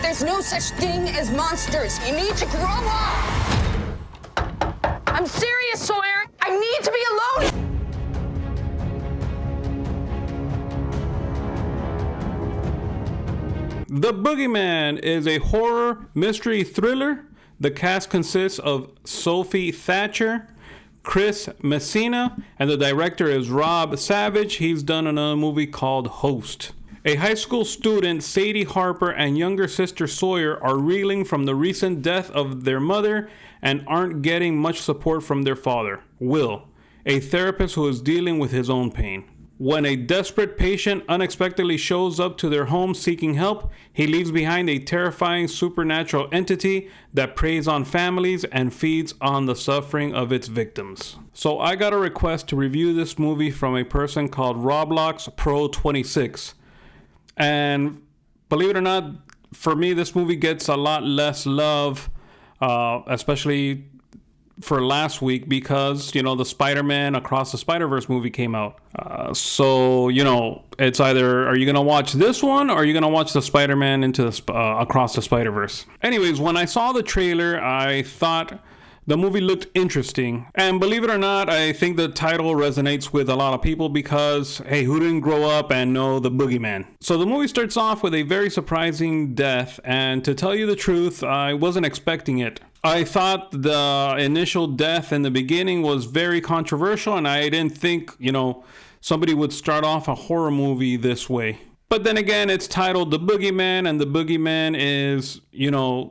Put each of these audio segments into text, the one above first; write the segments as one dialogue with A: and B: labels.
A: There's no such thing as monsters. You need to grow up. I'm serious, Sawyer. I need to be alone.
B: The Boogeyman is a horror mystery thriller. The cast consists of Sophie Thatcher, Chris Messina, and the director is Rob Savage. He's done another movie called Host. A high school student, Sadie Harper, and younger sister Sawyer are reeling from the recent death of their mother and aren't getting much support from their father, Will, a therapist who is dealing with his own pain. When a desperate patient unexpectedly shows up to their home seeking help, he leaves behind a terrifying supernatural entity that preys on families and feeds on the suffering of its victims. So I got a request to review this movie from a person called Roblox Pro 26. And believe it or not, for me, this movie gets a lot less love, especially for last week because, the Spider-Man Across the Spider-Verse movie came out. So, it's either, are you going to watch this one or are you going to watch the Spider-Man into the Across the Spider-Verse? Anyways, when I saw the trailer, I thought the movie looked interesting. And believe it or not, I think the title resonates with a lot of people because, hey, who didn't grow up and know the Boogeyman? So the movie starts off with a very surprising death. And to tell you the truth, I wasn't expecting it. I thought the initial death in the beginning was very controversial, and I didn't think, somebody would start off a horror movie this way. But then again, it's titled The Boogeyman, and the Boogeyman is,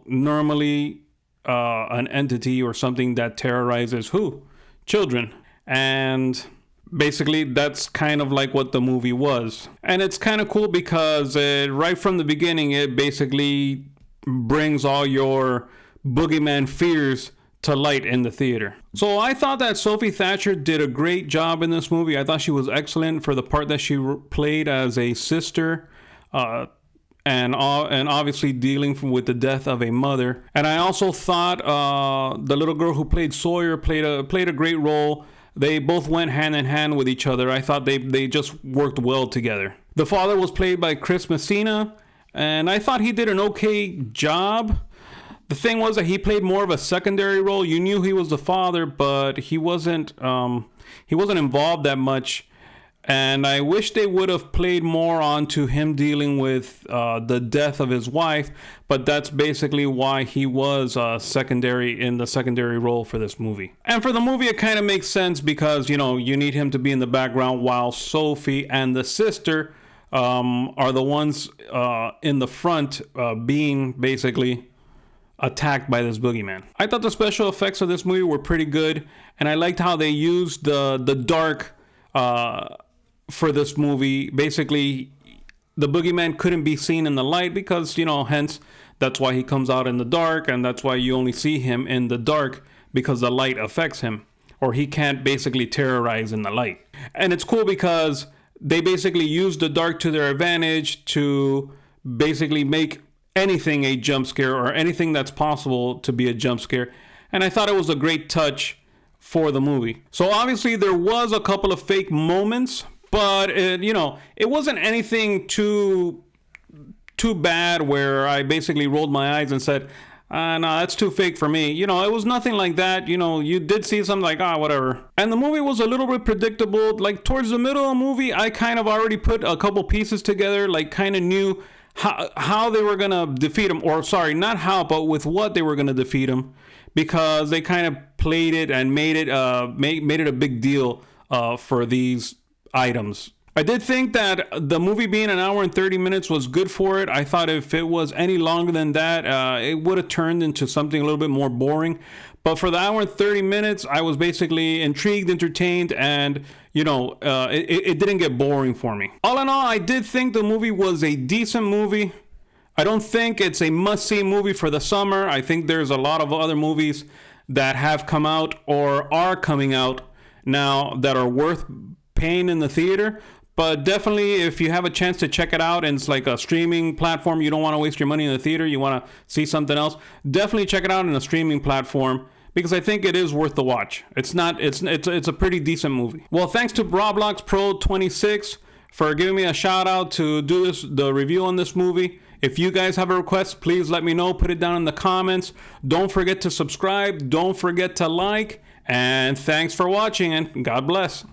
B: normally an entity or something that terrorizes who? Children. And basically, that's kind of like what the movie was. And it's kind of cool because right from the beginning, it basically brings all your Boogeyman fears to light in the theater. So I thought that Sophie Thatcher did a great job in this movie. I thought she was excellent for the part that she played as a sister, and obviously dealing with the death of a mother. And I also thought the little girl who played Sawyer played a great role. They both went hand in hand with each other. I thought they just worked well together. The father was played by Chris Messina, and I thought he did an okay job. The thing was that he played more of a secondary role. You knew he was the father, but he wasn't involved that much. And I wish they would have played more onto him dealing with the death of his wife. But that's basically why he was secondary in the secondary role for this movie. And for the movie, it kind of makes sense because, you need him to be in the background while Sophie and the sister are the ones in the front being basically attacked by this Boogeyman. I thought the special effects of this movie were pretty good, and I liked how they used the dark for this movie. Basically, the Boogeyman couldn't be seen in the light because, hence, that's why he comes out in the dark, and that's why you only see him in the dark because the light affects him, or he can't basically terrorize in the light. And it's cool because they basically use the dark to their advantage to basically make anything a jump scare or anything that's possible to be a jump scare. And I thought it was a great touch for the movie. So obviously there was a couple of fake moments, but it wasn't anything too bad where I basically rolled my eyes and said, no, that's too fake for me. It was nothing like that. You did see something like, whatever. And the movie was a little bit predictable. Like towards the middle of the movie, I kind of already put a couple pieces together, like kind of knew how they were going to defeat him, or sorry, not how, but with what they were going to defeat him, because they kind of played it and made it a big deal for these items. I did think that the movie being an hour and 30 minutes was good for it. I thought if it was any longer than that, it would have turned into something a little bit more boring. But for the hour and 30 minutes, I was basically intrigued, entertained, and, it didn't get boring for me. All in all, I did think the movie was a decent movie. I don't think it's a must-see movie for the summer. I think there's a lot of other movies that have come out or are coming out now that are worth paying in the theater. But definitely, if you have a chance to check it out and it's like a streaming platform, you don't want to waste your money in the theater, you want to see something else, definitely check it out in a streaming platform because I think it is worth the watch. It's a pretty decent movie. Well, thanks to Roblox Pro 26 for giving me a shout out to do the review on this movie. If you guys have a request, please let me know. Put it down in the comments. Don't forget to subscribe. Don't forget to like. And thanks for watching, and God bless.